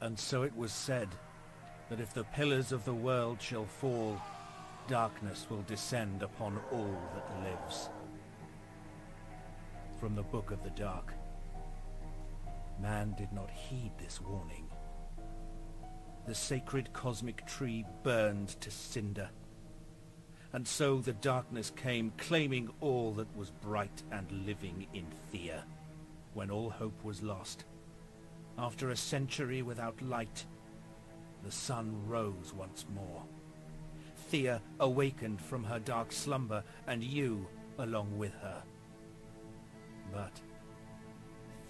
And so it was said that if the pillars of the world shall fall, darkness will descend upon all that lives. From the Book of the Dark. Man did not heed this warning. The sacred cosmic tree burned to cinder. And so the darkness came, claiming all that was bright and living in Thea, when all hope was lost. After a century without light, the sun rose once more. Thea awakened from her dark slumber, and you along with her. But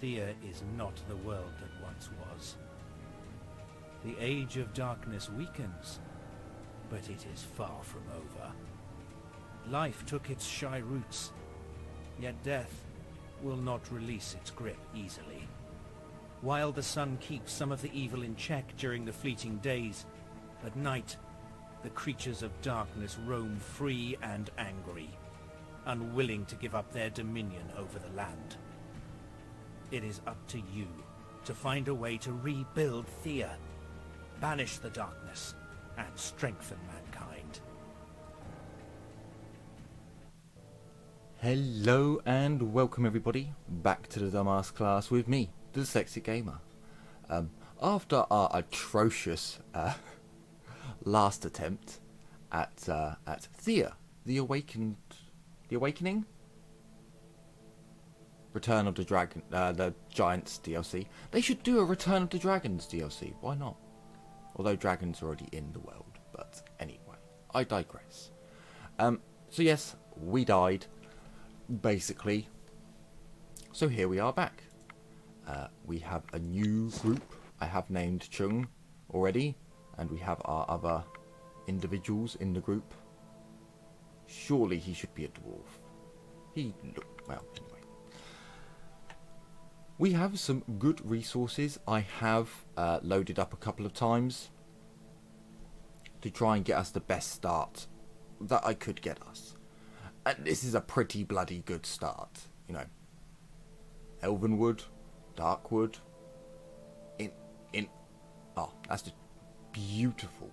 Thea is not the world that once was. The age of darkness weakens, but it is far from over. Life took its shy roots, yet death will not release its grip easily. While the sun keeps some of the evil in check during the fleeting days, at night, the creatures of darkness roam free and angry, unwilling to give up their dominion over the land. It is up to you to find a way to rebuild Thea, banish the darkness, and strengthen mankind. Hello and welcome everybody back to the Dumbass class with me, the Dyslexic Gamer. After our atrocious last attempt at Thea, the Awakening? Return of the Dragon, the Giants DLC. They should do a Return of the Dragons DLC, why not? Although dragons are already in the world, but anyway, I digress. So yes, we died, basically. So here we are back. We have a new group. I have named Chung already, and we have our other individuals in the group. Surely he should be a dwarf. He looked, well, anyway. We have some good resources. I have loaded up a couple of times to try and get us the best start that I could get us. And this is a pretty bloody good start, you know. Elvenwood, Darkwood, oh, that's just beautiful.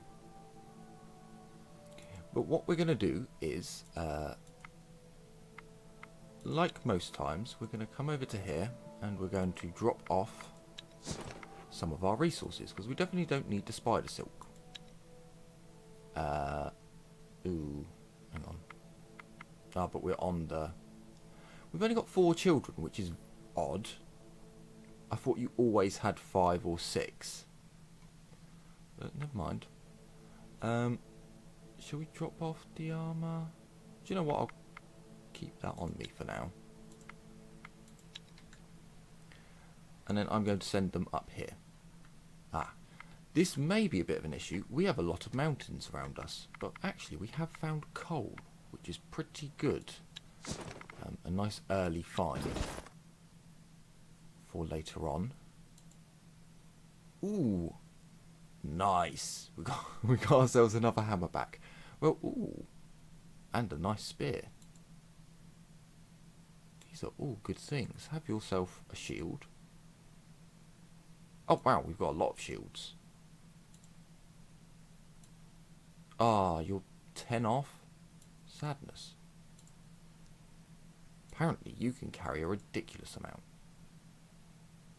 But what we're going to do is, like most times, we're going to come over to here and we're going to drop off some of our resources, because we definitely don't need the spider silk. Ooh, hang on. Ah, but we're on the... We've only got 4 children, which is odd. I thought you always had 5 or 6. But never mind. Shall we drop off the armour? Do you know what? I'll keep that on me for now. And then I'm going to send them up here. Ah. This may be a bit of an issue. We have a lot of mountains around us. But actually we have found coal, which is pretty good. A nice early find for later on. Ooh. Nice. We got ourselves another hammer back. Well, ooh. And a nice spear. These are all good things. Have yourself a shield. Oh wow, we've got a lot of shields. Ah, you're 10 off? Sadness. Apparently you can carry a ridiculous amount.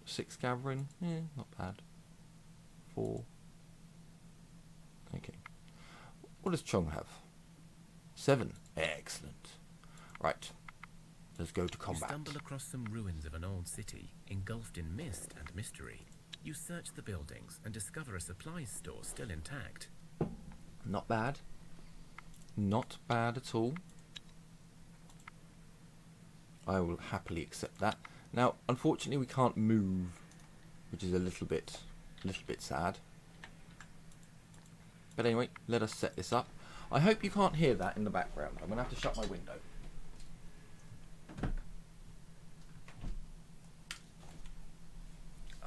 6 gathering? Yeah, not bad. 4. Okay. What does Chung have? 7. Excellent. Right. Let's go to combat. You stumble across some ruins of an old city, engulfed in mist and mystery. You search the buildings and discover a supplies store still intact. Not bad. Not bad at all. I will happily accept that. Now, unfortunately, we can't move, which is a little bit sad. But anyway, let us set this up. I hope you can't hear that in the background. I'm going to have to shut my window.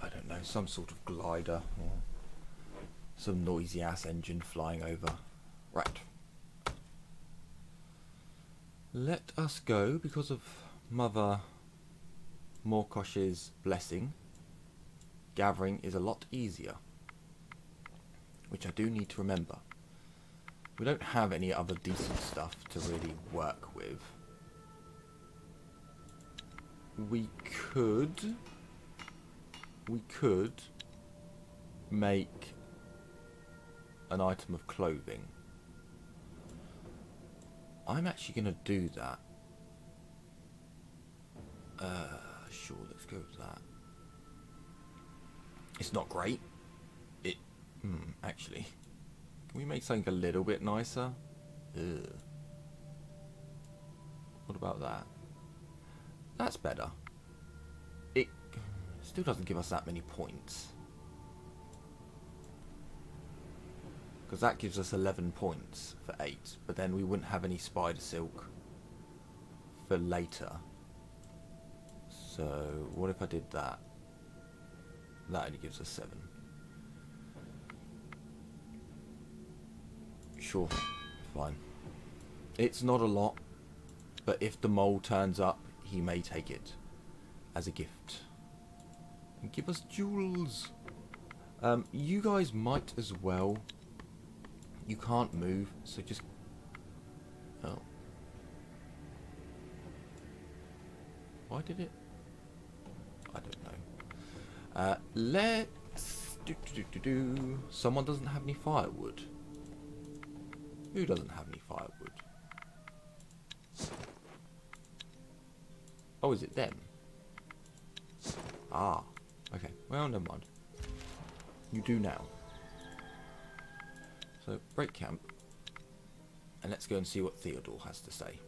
I don't know, some sort of glider or some noisy ass engine flying over. Right. Let us go, because of Mother Morkosh's blessing. Gathering is a lot easier. which I do need to remember. We don't have any other decent stuff to really work with. We could make an item of clothing. I'm actually going to do that. Sure, let's go with that. It's not great. Actually, can we make something a little bit nicer? Ugh. What about that? That's better. It still doesn't give us that many points. Because that gives us 11 points for 8. But then we wouldn't have any spider silk for later. So, what if I did that? That only gives us 7. Sure, fine. It's not a lot, but if the mole turns up, he may take it as a gift. And give us jewels. You guys might as well. You can't move, so just... Oh. Why did it? I don't know. Let's... Someone doesn't have any firewood. Who doesn't have any firewood? Oh, is it them? Ah, okay. Well, never mind. You do now. So, break camp. And let's go and see what Theodore has to say.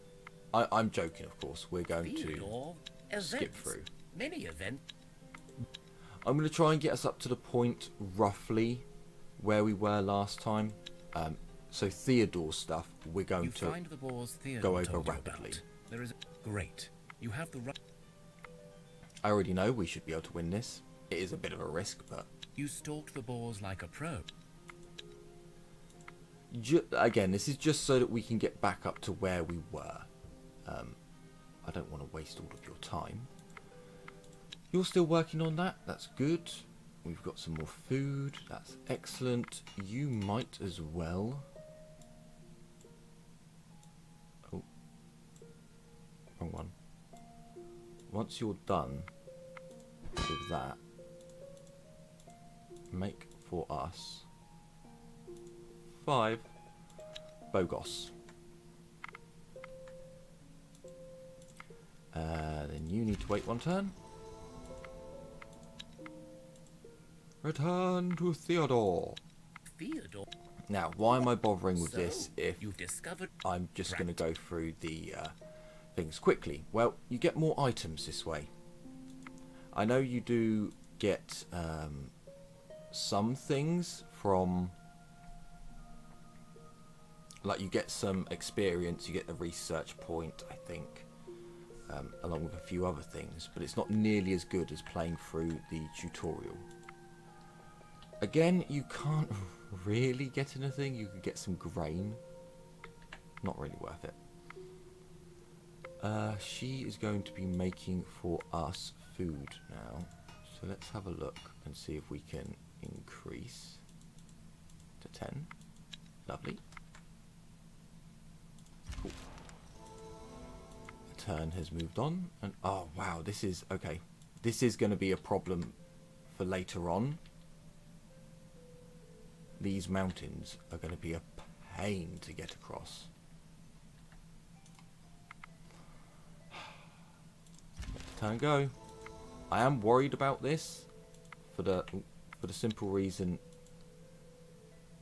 I'm joking, of course. We're going Theodore, to skip through. Many events. I'm going to try and get us up to the point, roughly, where we were last time. So Theodore's stuff, we're going to find the boars Theodore go over told you rapidly. about. There is great. You have the right. I already know we should be able to win this. It is a bit of a risk, but... You stalked the boars like a pro. Again, this is just so that we can get back up to where we were. I don't want to waste all of your time. You're still working on that. That's good. We've got some more food. That's excellent. You might as well... Oh. Wrong one. Once you're done with that, make for us 5 Bogos. Then you need to wait 1 turn. Return to Theodore. Theodore. Now, why am I bothering with this if you've discovered I'm just going to go through the things quickly? Well, you get more items this way. I know you do get some things from... Like, you get some experience, you get the research point, I think, along with a few other things, but it's not nearly as good as playing through the tutorial. Again, you can't really get anything. You could get some grain. Not really worth it. She is going to be making for us food now. So let's have a look and see if we can increase to 10. Lovely. Cool. The turn has moved on. And oh, wow, this is... Okay. This is going to be a problem for later on. These mountains are going to be a pain to get across. Turn go. I am worried about this for the simple reason.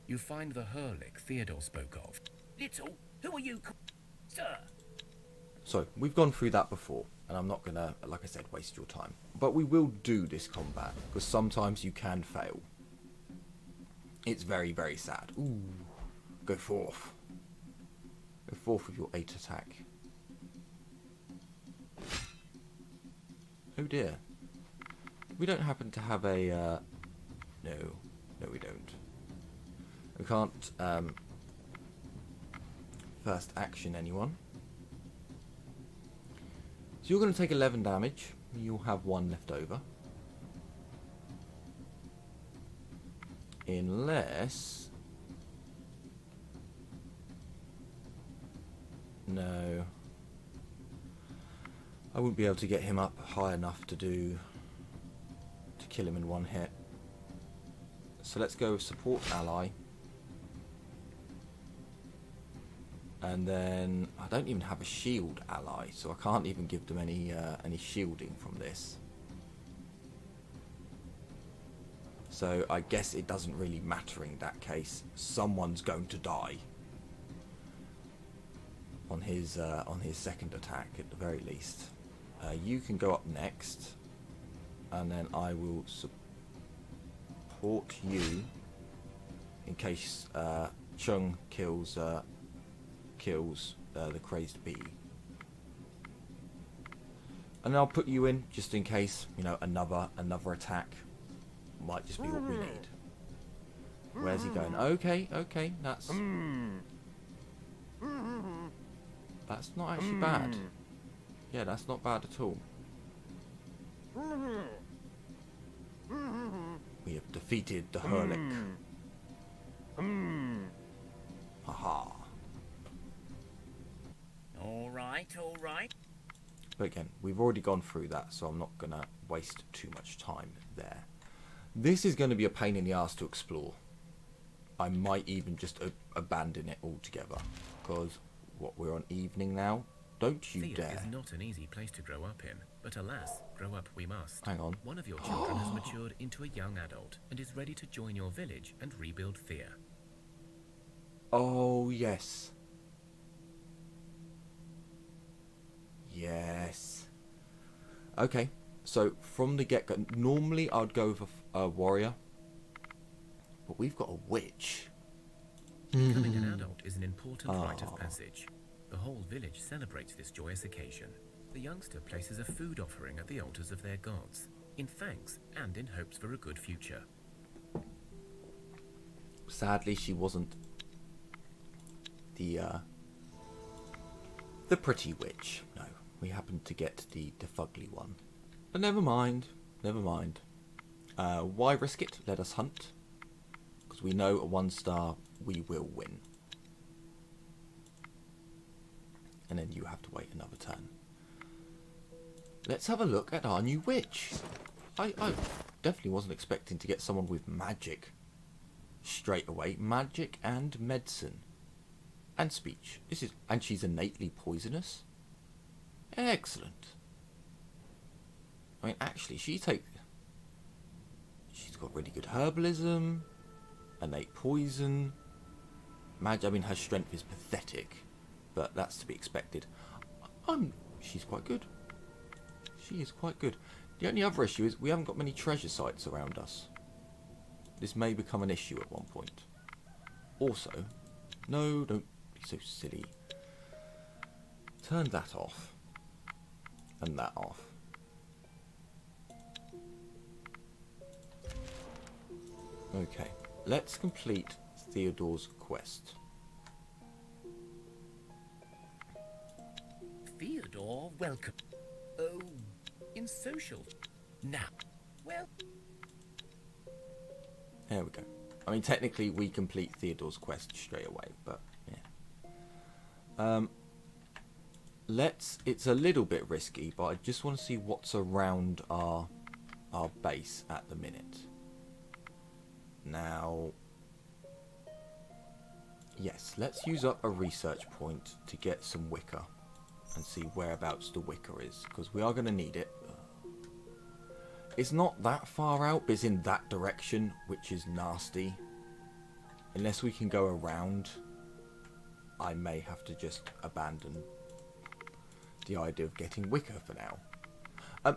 You find the Hurlick Theodore spoke of. Little, who are you, sir? So we've gone through that before, and I'm not gonna, like I said, waste your time. But we will do this combat because sometimes you can fail. It's very, very sad. Ooh, go forth. Go forth with your 8 attack. Oh dear. We don't happen to have a... No, we don't. We can't first action anyone. So you're going to take 11 damage. You'll have 1 left over. Unless No. I wouldn't be able to get him up high enough to kill him in one hit. So let's go support ally. And then I don't even have a shield ally, so I can't even give them any shielding from this. So I guess it doesn't really matter in that case. Someone's going to die on his second attack at the very least. You can go up next, and then I will support you in case Chung kills the crazed bee. And I'll put you in just in case, you know, another attack might just be what we need. Where's he going? Okay, that's not actually bad. Yeah, that's not bad at all. We have defeated the Hurlik. Haha. All right. But again, we've already gone through that, so I'm not going to waste too much time there. This is going to be a pain in the ass to explore. I might even just abandon it altogether, because we're on evening now. Don't you Thea dare. is not an easy place to grow up in, but alas, grow up we must. Hang on. One of your children has matured into a young adult and is ready to join your village and rebuild Thea. Oh, yes. Yes. Okay, so from the get-go, normally I'd go with a warrior, but we've got a witch. Becoming an adult is an important rite of passage. The whole village celebrates this joyous occasion. The youngster places a food offering at the altars of their gods, in thanks and in hopes for a good future. Sadly, she wasn't the pretty witch. No, we happened to get the fugly one. But never mind. Why risk it? Let us hunt. Because we know at 1 star we will win. And then you have to wait another turn. Let's have a look at our new witch. I definitely wasn't expecting to get someone with magic straight away. Magic and medicine. And speech. And she's innately poisonous. Excellent. I mean, actually, she's got really good herbalism, innate poison, magic. I mean, her strength is pathetic, but that's to be expected. She's quite good. She is quite good. The only other issue is we haven't got many treasure sites around us. This may become an issue at one point. Also, no, don't be so silly. Turn that off. And that off. Okay, let's complete Theodore's quest. Theodore, welcome. Oh, in social. Now, well... There we go. I mean, technically we complete Theodore's quest straight away, but yeah. It's a little bit risky, but I just want to see what's around our base at the minute. Now, yes, let's use up a research point to get some wicker and see whereabouts the wicker is, because we are going to need it. It's not that far out, but it's in that direction, which is nasty. Unless we can go around, I may have to just abandon the idea of getting wicker for now.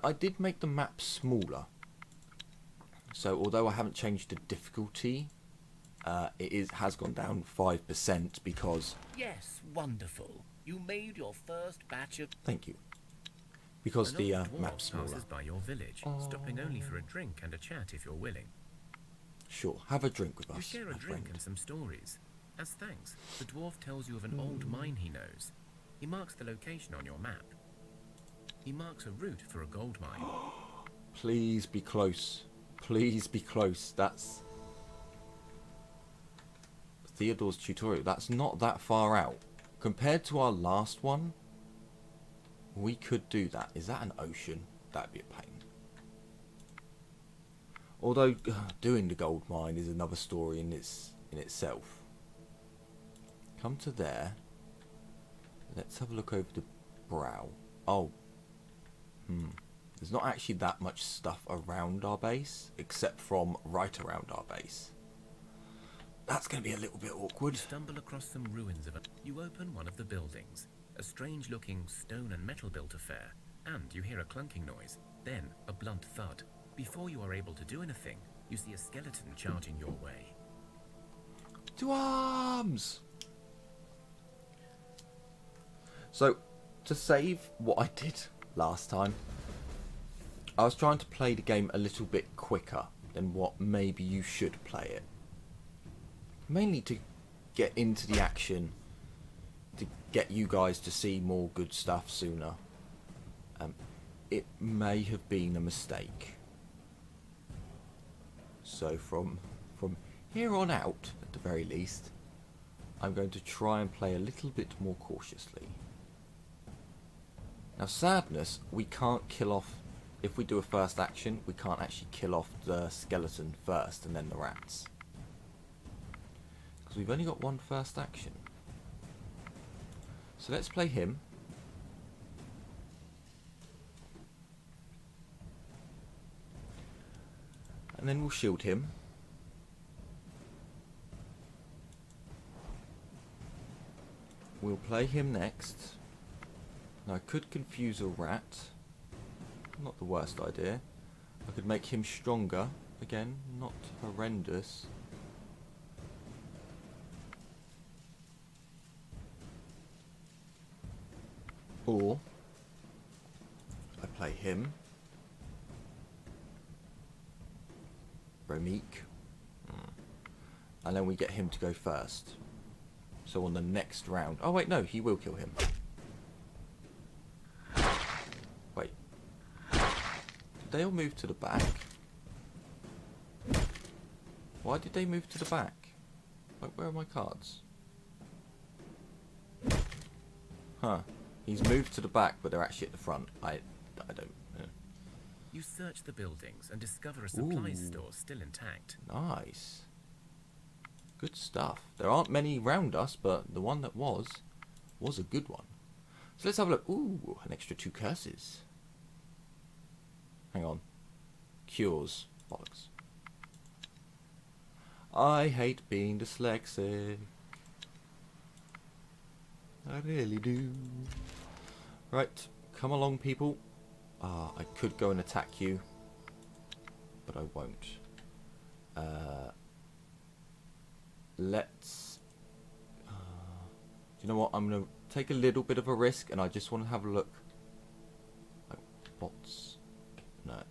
I did make the map smaller. So although I haven't changed the difficulty, it has gone down 5% because... Yes, wonderful. You made your first batch of... Thank you. Because An the old dwarf map's smaller. passes by your village, stopping only for a drink and a chat if you're willing. Sure, have a drink with us, You share a my drink friend. and some stories. As thanks, the dwarf tells you of an old mine he knows. He marks the location on your map. He marks a route for a gold mine. Please be close. Please be close. That's Theodore's tutorial. That's not that far out. Compared to our last one, we could do that. Is that an ocean? That'd be a pain. Although doing the gold mine is another story in itself. Come to there. Let's have a look over the brow. Oh. There's not actually that much stuff around our base, except from right around our base. That's going to be a little bit awkward. You stumble across some ruins of You open one of the buildings, a strange-looking stone and metal-built affair, and you hear a clunking noise, then a blunt thud. Before you are able to do anything, you see a skeleton charging your way. To arms! So, to save what I did last time, I was trying to play the game a little bit quicker than what maybe you should play it. Mainly to get into the action, to get you guys to see more good stuff sooner. It may have been a mistake. So from here on out, at the very least, I'm going to try and play a little bit more cautiously. Now, sadness, we can't kill off. If we do a first action, we can't actually kill off the skeleton first and then the rats. Because we've only got one first action. So let's play him. And then we'll shield him. We'll play him next. Now I could confuse a rat. Not the worst idea. I could make him stronger. Again, not horrendous. Or I play him. Very meek. And then we get him to go first. So on the next round... Oh wait, no, he will kill him. Wait. Did they all move to the back? Why did they move to the back? Like, where are my cards? Huh. He's moved to the back, but they're actually at the front. I don't... You search the buildings and discover a supplies store still intact. Nice. Good stuff. There aren't many round us, but the one that was a good one. So let's have a look. Ooh, an extra 2 curses. Hang on. Cures. Bollocks. I hate being dyslexic. I really do. Right, come along, people. I could go and attack you, but I won't. Let's... do you know what? I'm going to take a little bit of a risk, and I just want to have a look. Oh, bots. No.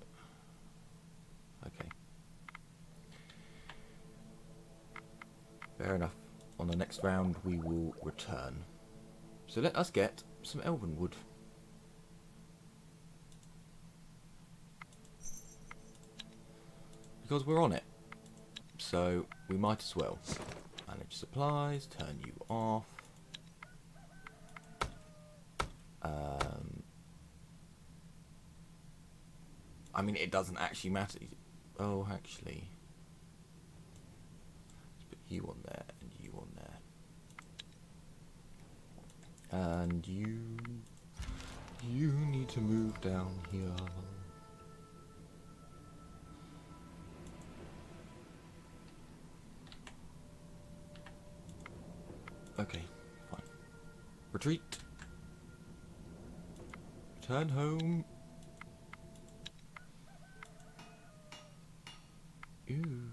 Okay. Fair enough. On the next round, we will return. So let us get some elven wood. Because we're on it. So we might as well. Manage supplies, turn you off. I mean, it doesn't actually matter. Oh, actually. Let's put you on there and you on there. And you need to move down here. Okay, fine. Retreat. Return home. Ooh,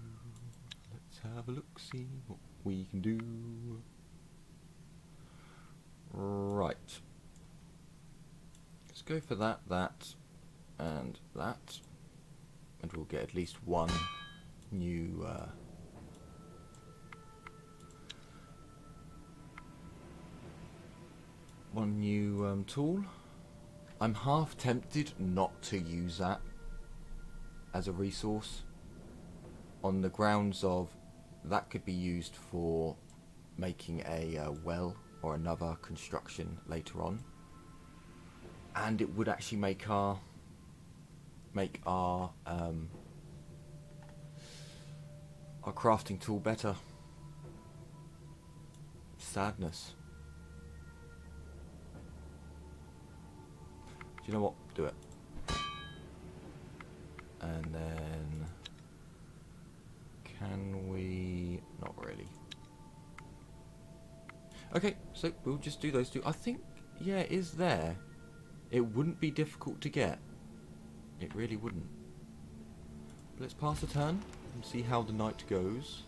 let's have a look, see what we can do. Right. Let's go for that, and that. And we'll get at least one new... one new tool. I'm half tempted not to use that as a resource, on the grounds of that could be used for making a well or another construction later on, and it would actually make our crafting tool better. Sadness. Do you know what? Do it. And then can we? Not really. Okay, so we'll just do those two. I think, yeah, it is there. It wouldn't be difficult to get. It really wouldn't. But let's pass a turn and see how the night goes.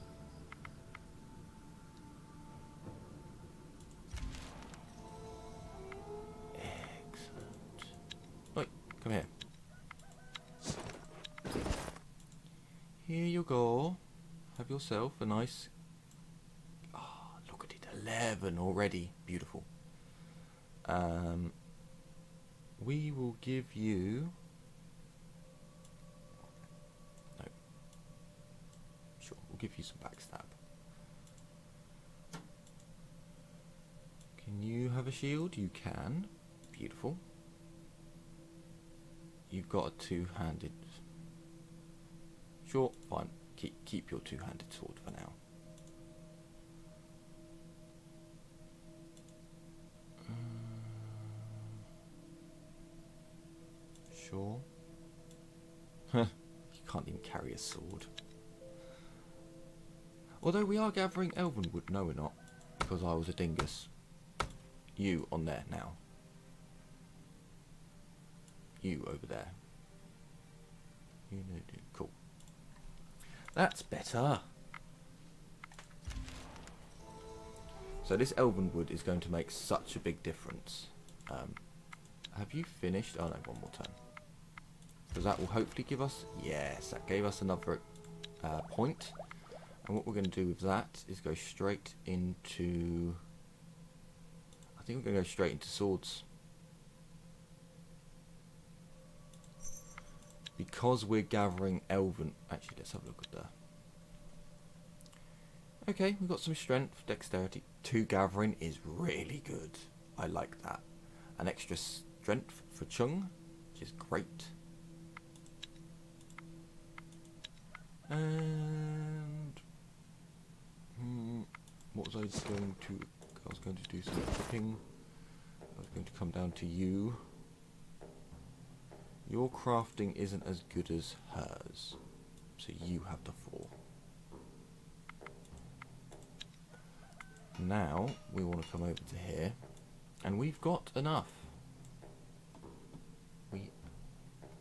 Excellent. Wait, come here. Here you go. Have yourself a nice... Oh, look at it, 11 already. Beautiful. We will give you... No. Sure, we'll give you some backstab. Can you have a shield? You can. Beautiful. You've got a two-handed... Sure, fine. Keep your two-handed sword for now. Sure. You can't even carry a sword. Although we are gathering elven wood. No, we're not. Because I was a dingus. You on there now. You over there. You know, cool. That's better. So this elven wood is going to make such a big difference. Have you finished? Oh no, one more turn. Because that will hopefully give us... Yes, that gave us another point. And what we're going to do with that is go straight into... I think we're going to go straight into swords. Because we're gathering elven... Actually, let's have a look at that. Okay, we've got some strength, dexterity. 2 gathering is really good. I like that. An extra strength for Chung, which is great. And... what was I going to... I was going to do some cooking. I was going to come down to you. Your crafting isn't as good as hers, so you have the 4. Now we want to come over to here, and we've got enough.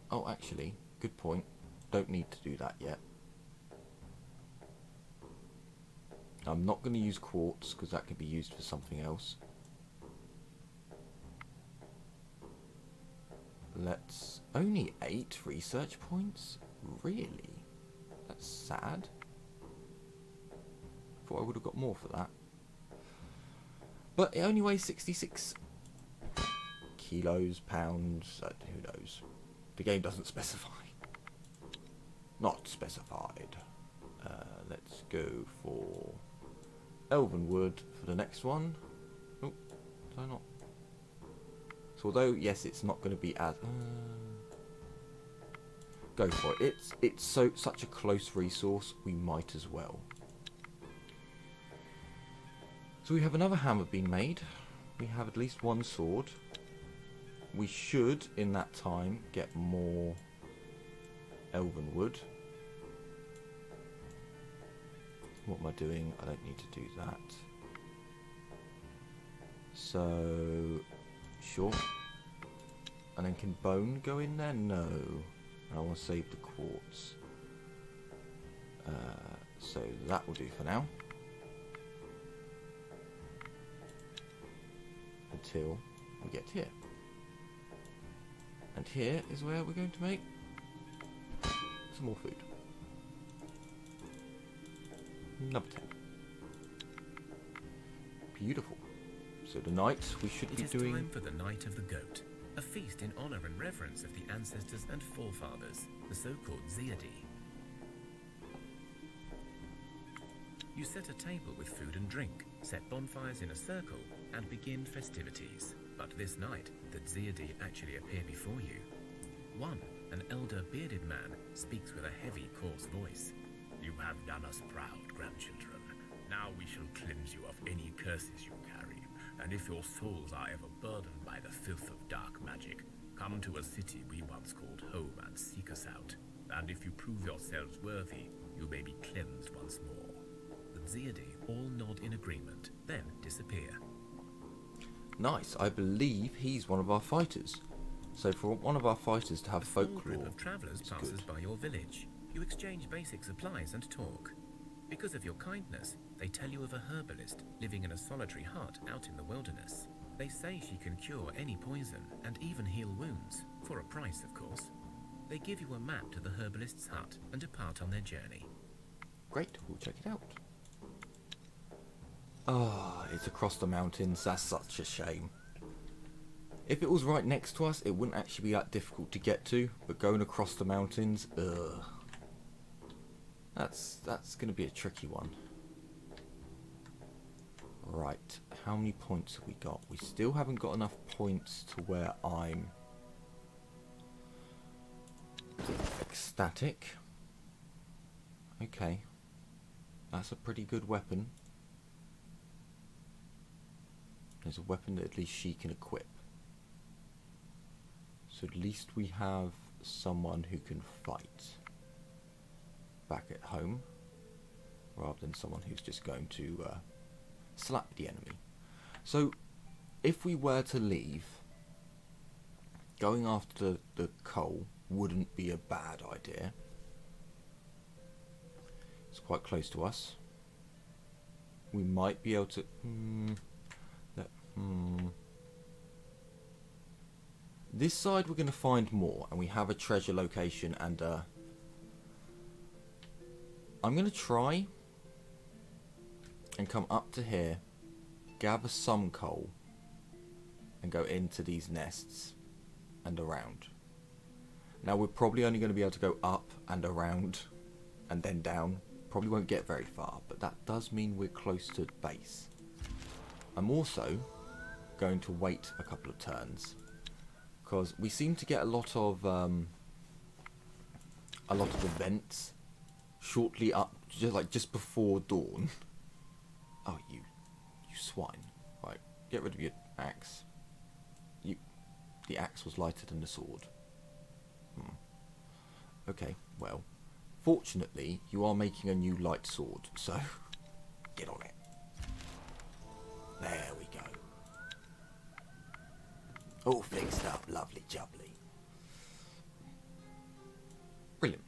Oh, actually, good point. Don't need to do that yet. I'm not going to use quartz because that can be used for something else. Let's... Only 8 research points? Really? That's sad. Thought I would have got more for that. But it only weighs 66 kilos, pounds, who knows. The game doesn't specify. Not specified. Let's go for elven wood for the next one. Oh, did I not? So although, yes, it's not going to be as... go for it. It's such a close resource, we might as well. So we have another hammer being made. We have at least 1 sword. We should, in that time, get more elven wood. What am I doing? I don't need to do that. So, sure. And then can bone go in there? No. I want to save the quartz. So that will do for now. Until we get here. And here is where we're going to make some more food. Number 10. Beautiful. So tonight we should be doing... It is time for the Night of the Goat, a feast in honour and reverence of the ancestors and forefathers, the so-called Zeadi. You set a table with food and drink, set bonfires in a circle, and begin festivities. But this night, the Xeadi actually appear before you. One, an elder bearded man, speaks with a heavy, coarse voice. You have done us proud, grandchildren. Now we shall cleanse you of any curses you carry, and if your souls are ever burdened by the filth of dark magic, come to a city we once called home and seek us out. And if you prove yourselves worthy, you may be cleansed once more. The Xeadi all nod in agreement, then disappear. Nice. I believe he's one of our fighters. So for one of our fighters to have A small folklore, group of travelers passes by your village. You exchange basic supplies and talk. Because of your kindness, they tell you of a herbalist living in a solitary hut out in the wilderness. They say she can cure any poison and even heal wounds, for a price, of course. They give you a map to the herbalist's hut and depart on their journey. great, we'll check it out. Ah, it's across the mountains. That's such a shame. If it was right next to us, it wouldn't actually be that difficult to get to, but going across the mountains, ugh. That's going to be a tricky one. Right, how many points have we got? We still haven't got enough points to where I'm ecstatic. Okay, that's a pretty good weapon. There's a weapon that at least she can equip. So at least we have someone who can fight back at home, rather than someone who's just going to slap the enemy. So if we were to leave, going after the coal wouldn't be a bad idea. It's quite close to us. We might be able to... This side we're going to find more, and we have a treasure location, and I'm going to try and come up to here, gather some coal, and go into these nests and around. Now we're probably only going to be able to go up and around and then down. Probably won't get very far, but that does mean we're close to base. I'm also going to wait a couple of turns, because we seem to get a lot of events shortly up, just before dawn. Oh, you swine! Right, get rid of your axe. The axe was lighter than the sword. Okay, well, fortunately you are making a new light sword, so get on it. There we go. All fixed up, lovely jubbly. Brilliant.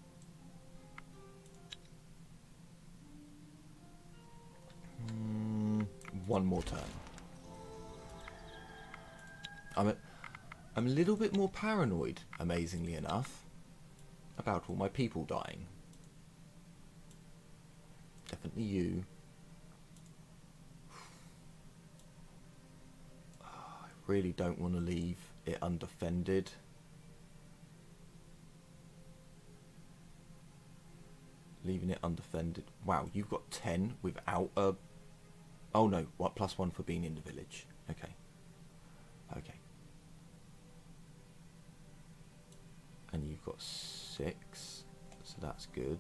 One more turn. I'm a little bit more paranoid, amazingly enough, about all my people dying. Definitely you. I really don't want to leave it undefended. Leaving it undefended. Wow, you've got 10 without a... Oh no, what, +1 for being in the village. Okay. Okay. And you've got 6, so that's good.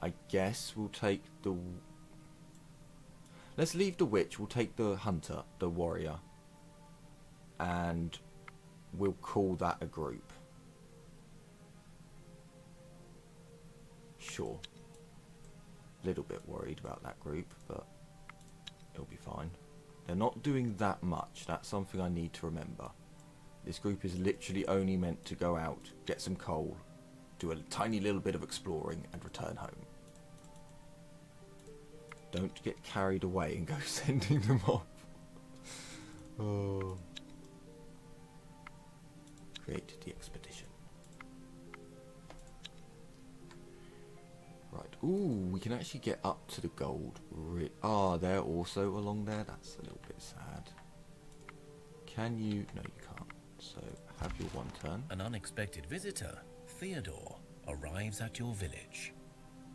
I guess we'll take the... Let's leave the witch, we'll take the hunter, the warrior. And we'll call that a group. Sure. Little bit worried about that group, but it'll be fine. They're not doing that much. That's something I need to remember. This group is literally only meant to go out, get some coal, do a tiny little bit of exploring, and return home. Don't get carried away and go sending them off. Oh. Create the expedition. Right. Ooh, we can actually get up to the gold. They're also along there. That's a little bit sad. Can you... No, you can't. So, have your one turn. An unexpected visitor, Theodore. arrives at your village.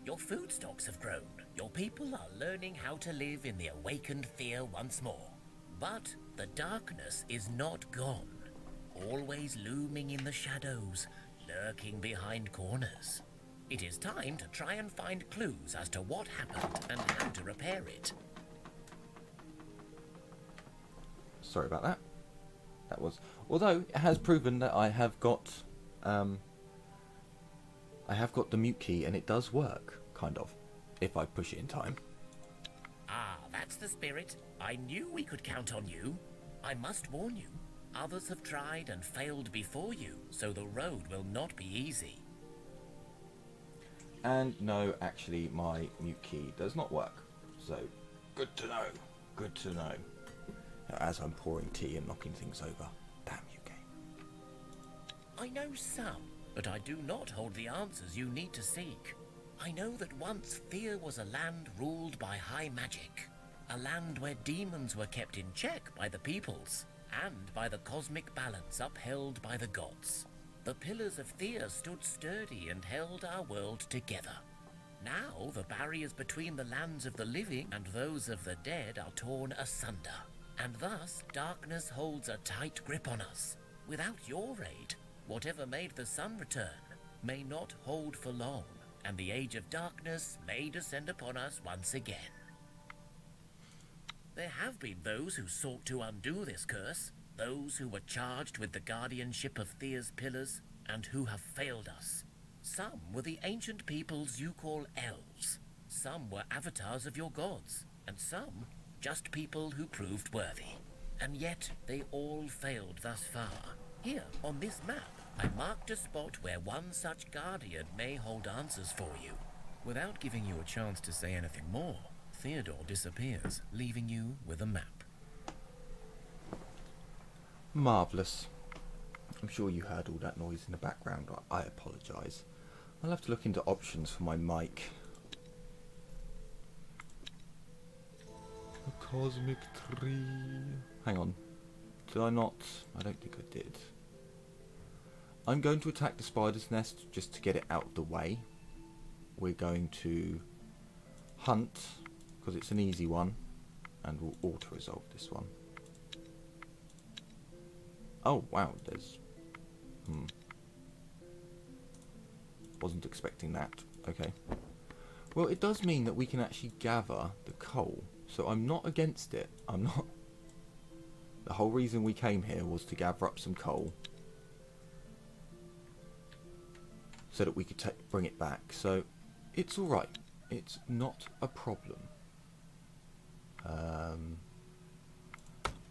Your food stocks have grown. Your people are learning how to live in the awakened Thea once more. But the darkness is not gone. Always looming in the shadows, lurking behind corners. It is time to try and find clues as to what happened and how to repair it. Sorry about that. That was... Although, it has proven that I have got the mute key, and it does work, kind of, if I push it in time. Ah, that's the spirit. I knew we could count on you. I must warn you, others have tried and failed before you, so the road will not be easy. And no, actually, my mute key does not work. So, good to know. Good to know. Now, as I'm pouring tea and knocking things over. Damn you, game. I know some, but I do not hold the answers you need to seek. I know that once Thea was a land ruled by high magic. A land where demons were kept in check by the peoples, and by the cosmic balance upheld by the gods. The pillars of Thea stood sturdy and held our world together. Now the barriers between the lands of the living and those of the dead are torn asunder, and thus darkness holds a tight grip on us. Without your aid, whatever made the sun return may not hold for long, and the age of darkness may descend upon us once again. There have been those who sought to undo this curse, those who were charged with the guardianship of Thea's pillars, and who have failed us. Some were the ancient peoples you call elves, some were avatars of your gods, and some just people who proved worthy. And yet they all failed thus far. Here, on this map, I marked a spot where one such guardian may hold answers for you. Without giving you a chance to say anything more, Theodore disappears, leaving you with a map. Marvellous. I'm sure you heard all that noise in the background. I apologise. I'll have to look into options for my mic. A cosmic tree. Hang on. Did I not? I don't think I did. I'm going to attack the spider's nest just to get it out of the way. We're going to hunt, because it's an easy one, and we'll auto-resolve this one. Oh, wow, there's... Wasn't expecting that. Okay. Well, it does mean that we can actually gather the coal, so I'm not against it. I'm not... The whole reason we came here was to gather up some coal, so that we could bring it back. So, it's alright. It's not a problem.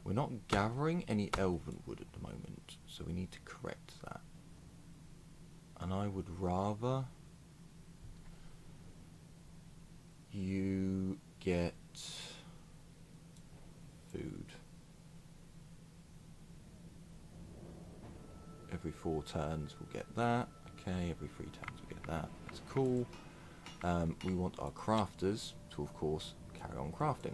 We're not gathering any elven wood at the moment, so we need to correct that. And I would rather you get food. Every 4 turns we'll get that. Okay, every 3 turns we'll get that. That's cool. We want our crafters to, of course, carry on crafting.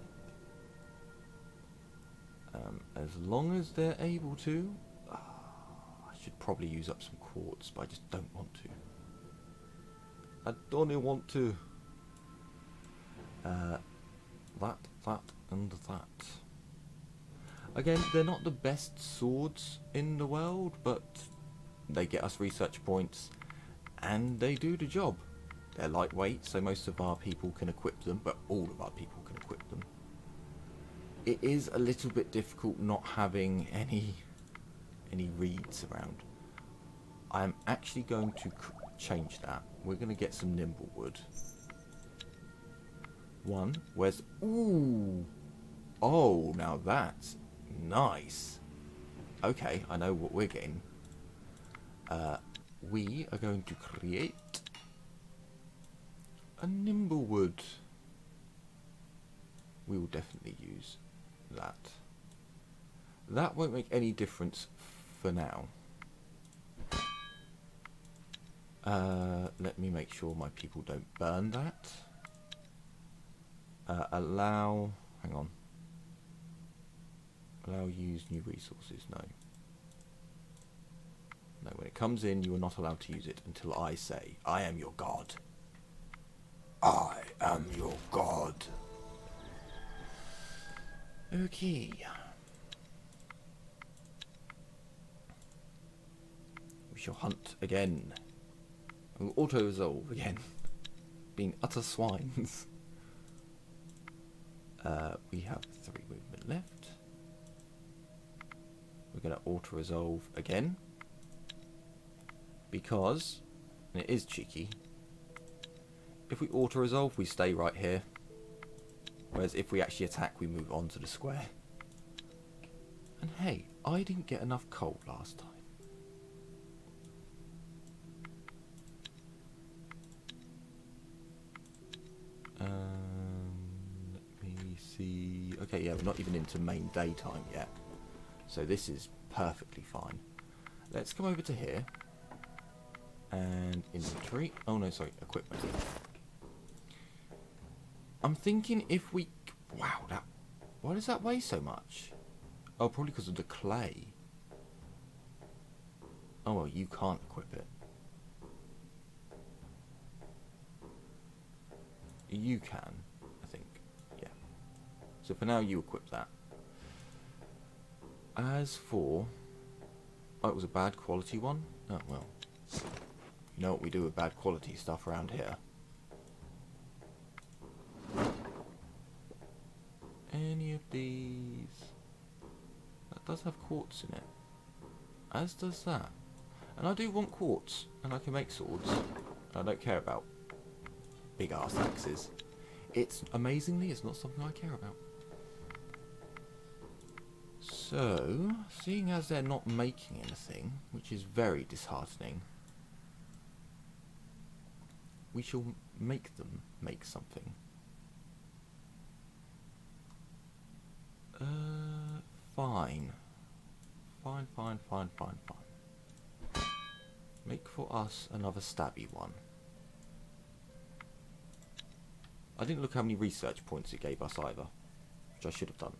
As long as they're able to. I should probably use up some quartz, but I just don't want to. I don't want to. That, and that. Again, they're not the best swords in the world, but they get us research points, and they do the job. They're lightweight, so most of our people can equip them, but all of our people can equip them. It is a little bit difficult not having any reeds around. I'm actually going to change that. We're going to get some nimble wood. Where's... Ooh! Oh, now that's nice. Okay, I know what we're getting. We are going to create a nimble wood. We will definitely use that. That won't make any difference for now. Let me make sure my people don't burn that. Allow... Hang on. Allow use new resources. No. No, when it comes in, you are not allowed to use it until I say, I am your god. I am your god. Okay. We shall hunt again. We'll auto-resolve again. Being utter swines. We have 3 movement left. We're going to auto-resolve again. Because, and it is cheeky, if we auto-resolve, we stay right here. Whereas if we actually attack, we move on to the square. And hey, I didn't get enough coal last time. Let me see. Okay, yeah, we're not even into main daytime yet. So this is perfectly fine. Let's come over to here. And inventory. Oh no, sorry, equipment. I'm thinking if we... Wow, that... Why does that weigh so much? Oh, probably because of the clay. Oh, well, you can't equip it. You can, I think. Yeah. So for now, you equip that. As for... Oh, it was a bad quality one? Oh, well. You know what we do with bad quality stuff around here. Any of these... That does have quartz in it. As does that. And I do want quartz. And I can make swords. I don't care about big ass axes. It's, amazingly, it's not something I care about. So, seeing as they're not making anything, which is very disheartening, we shall make them make something. Fine. Fine. Make for us another stabby one. I didn't look how many research points it gave us either, which I should have done.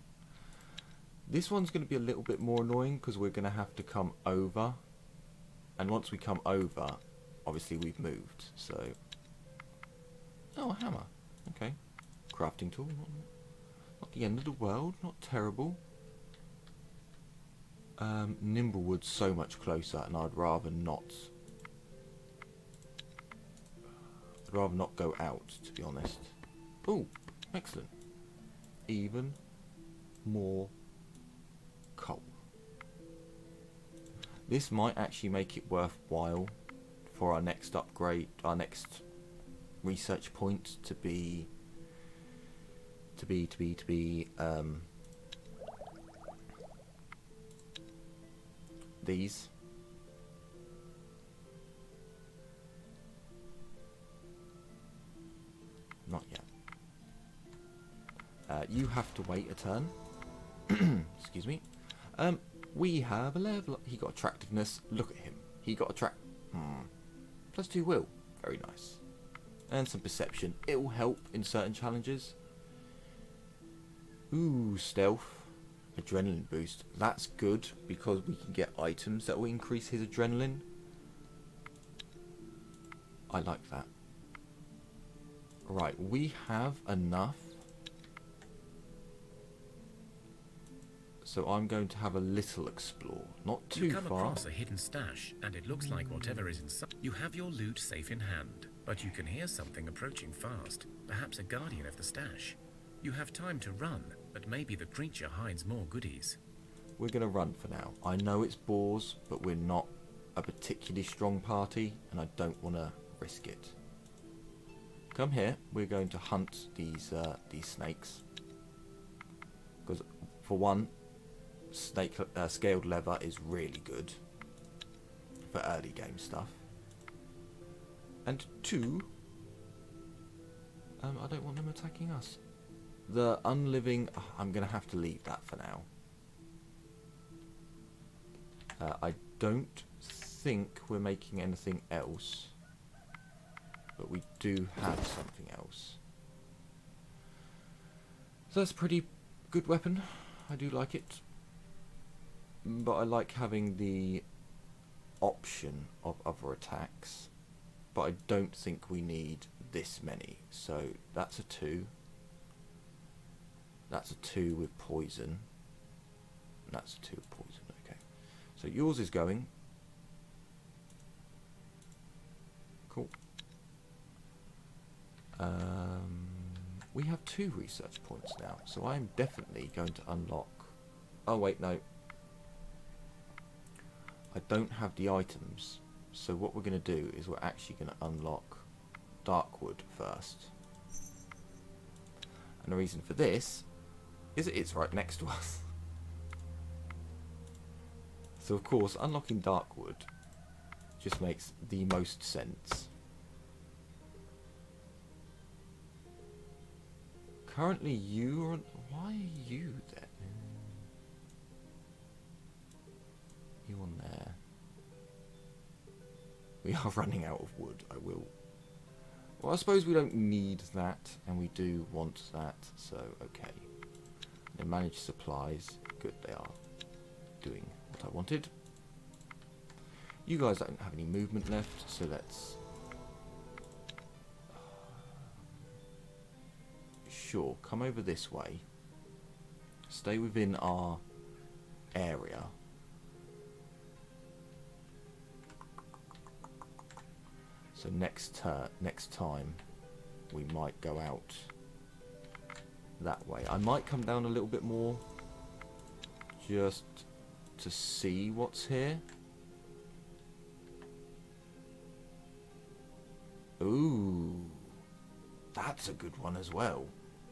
This one's going to be a little bit more annoying because we're going to have to come over. And once we come over, obviously we've moved, so... Oh, a hammer. Okay. Crafting tool. Not the end of the world. Not terrible. Nimblewood's so much closer, and I'd rather not... I'd rather not go out, to be honest. Oh, excellent. Even more coal. This might actually make it worthwhile for our next upgrade, our next research point to be these. Not yet. You have to wait a turn. Excuse me. We have a level. He got attractiveness. Look at him. He got +2 will. Very nice. And some perception. It will help in certain challenges. Ooh, stealth. Adrenaline boost. That's good because we can get items that will increase his adrenaline. I like that. Right, we have enough. So I'm going to have a little explore. Not too You come far. across a hidden stash, and it looks like whatever is inside. You have your loot safe in hand, but you can hear something approaching fast. Perhaps a guardian of the stash. You have time to run, but maybe the creature hides more goodies. We're going to run for now. I know it's boars, but we're not a particularly strong party, and I don't want to risk it. Come here. We're going to hunt these snakes. Because, for one, snake scaled leather is really good for early game stuff. And two, I don't want them attacking us. The unliving, I'm going to have to leave that for now. I don't think we're making anything else, but we do have something else. So that's a pretty good weapon. I do like it. But I like having the option of other attacks, but I don't think we need this many. So that's a 2. That's a 2 with poison. And that's a 2 with poison. Okay. So yours is going. Cool. We have 2 research points now, so I'm definitely going to unlock... Oh wait, no. I don't have the items, so what we're going to do is we're actually going to unlock Darkwood first. And the reason for this is that it's right next to us. So of course, unlocking Darkwood just makes the most sense. Currently you are... Why are you then? You on there? We are running out of wood. I will... Well, I suppose we don't need that, and we do want that, so okay. Then manage supplies. Good, they are doing what I wanted. You guys don't have any movement left, so let's... Sure, come over this way. Stay within our area. So next time we might go out that way. I might come down a little bit more just to see what's here. Ooh, that's a good one as well,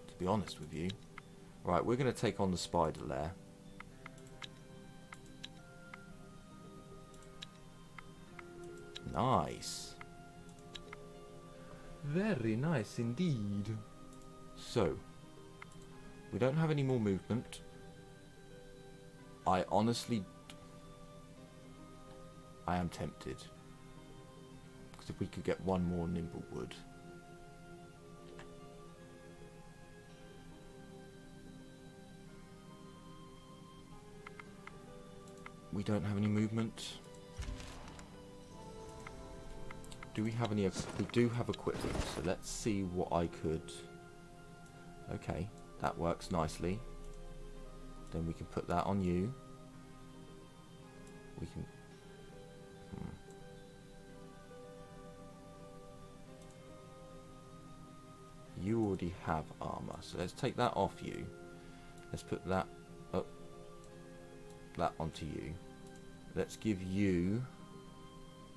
to be honest with you. Right, we're going to take on the spider lair. Nice. Very nice indeed. So, we don't have any more movement. I honestly... I am tempted. Because if we could get one more nimble wood... We don't have any movement. Do we have any... We do have equipment, so let's see what I could... Okay, that works nicely. Then we can put that on you. We can... You already have armor, so let's take that off you. Let's put that up, that onto you. Let's give you...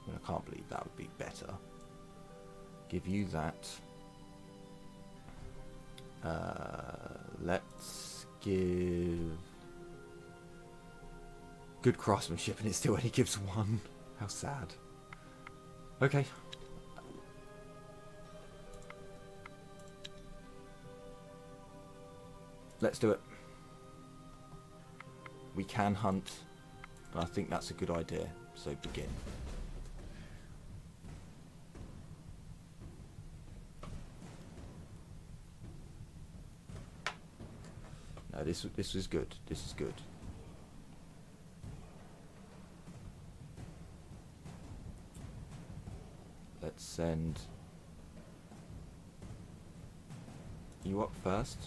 I can't believe that would be better. Give you that. Let's give... Good craftsmanship, and it still only gives 1. How sad. Okay. Let's do it. We can hunt, and I think that's a good idea. So begin. No, this is good. This is good. Let's send you up first.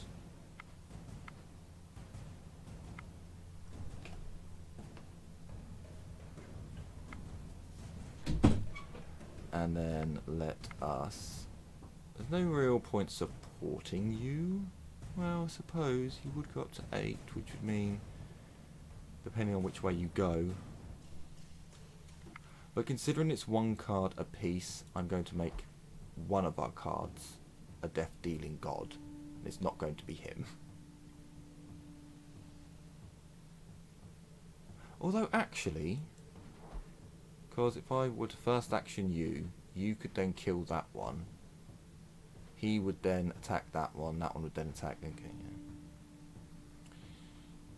And then let us... There's no real point supporting you. Well, I suppose you would go up to 8, which would mean, depending on which way you go. But considering it's 1 card a piece, I'm going to make one of our cards a death-dealing god. And it's not going to be him. Although, actually... Because if I were to first action you, you could then kill that one. He would then attack that one would then attack... Okay,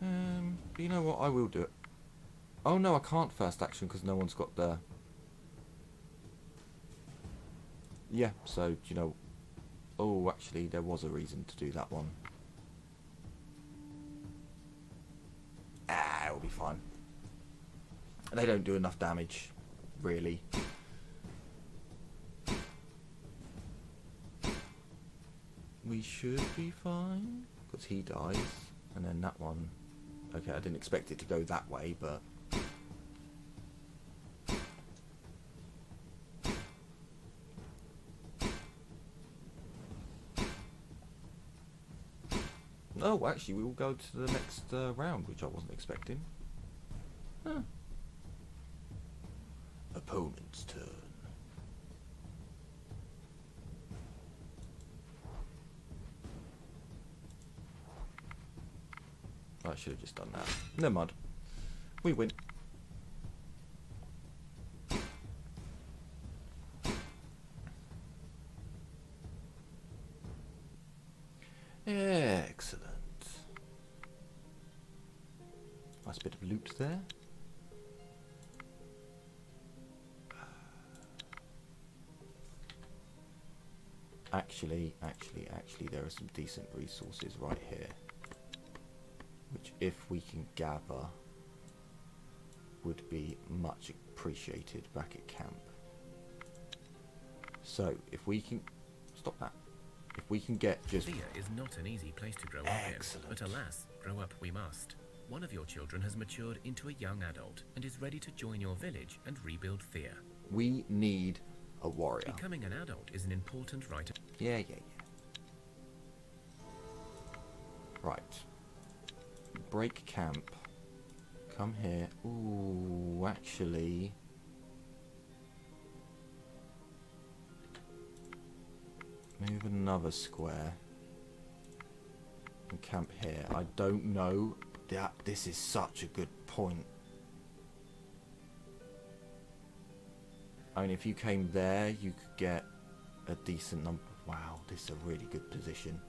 yeah. But you know what, I will do it. Oh no, I can't first action because no one's got the... Yeah, so, you know... Oh, actually, there was a reason to do that one. Ah, it'll be fine. They don't do enough damage. really. We should be fine, because he dies, and then that one... Okay, I didn't expect it to go that way, but... Oh, actually, we will go to the next round, which I wasn't expecting. Huh. Opponent's turn. I should have just done that. Never mind. We win. Excellent. Nice bit of loot there. Actually, there are some decent resources right here, which, if we can gather, would be much appreciated back at camp. So, if we can... Stop that. If we can get just... Thea is not an easy place to grow up in, but alas, grow up we must. One of your children has matured into a young adult and is ready to join your village and rebuild Thea. We need a warrior. Becoming an adult is an important rite. Yeah. Right. Break camp. Come here. Ooh, actually... Move another square. And camp here. I don't know. This is such a good point. I mean, if you came there, you could get a decent number. Wow, this is a really good position.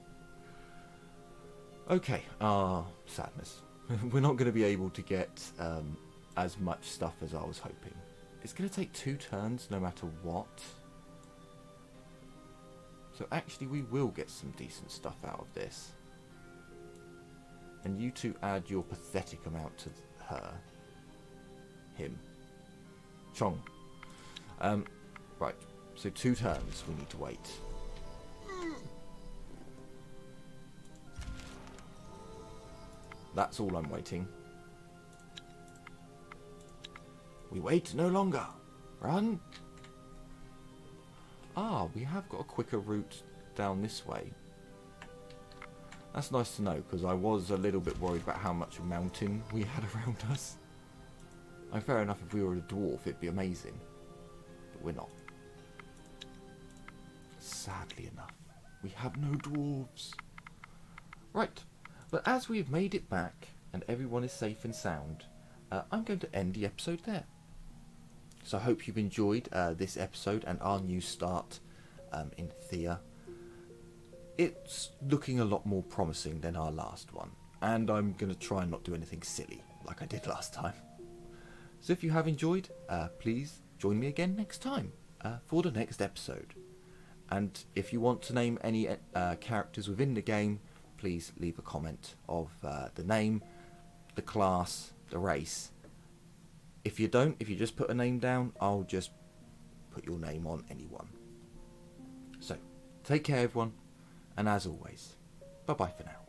Okay, sadness. We're not going to be able to get as much stuff as I was hoping. It's going to take 2 turns no matter what. So actually we will get some decent stuff out of this. And you two add your pathetic amount to her. Him. Chong. Right, so 2 turns we need to wait. That's all I'm waiting. We wait no longer. Run. Ah, we have got a quicker route down this way. That's nice to know, because I was a little bit worried about how much mountain we had around us. And fair enough, if we were a dwarf, it'd be amazing. But we're not. Sadly enough, we have no dwarves. Right, but as we've made it back, and everyone is safe and sound, I'm going to end the episode there. So I hope you've enjoyed this episode and our new start in Thea. It's looking a lot more promising than our last one. And I'm going to try and not do anything silly like I did last time. So if you have enjoyed, please join me again next time for the next episode. And if you want to name any characters within the game, please leave a comment of the name, the class, the race. If you don't, if you just put a name down, I'll just put your name on anyone. So, take care everyone, and as always, bye bye for now.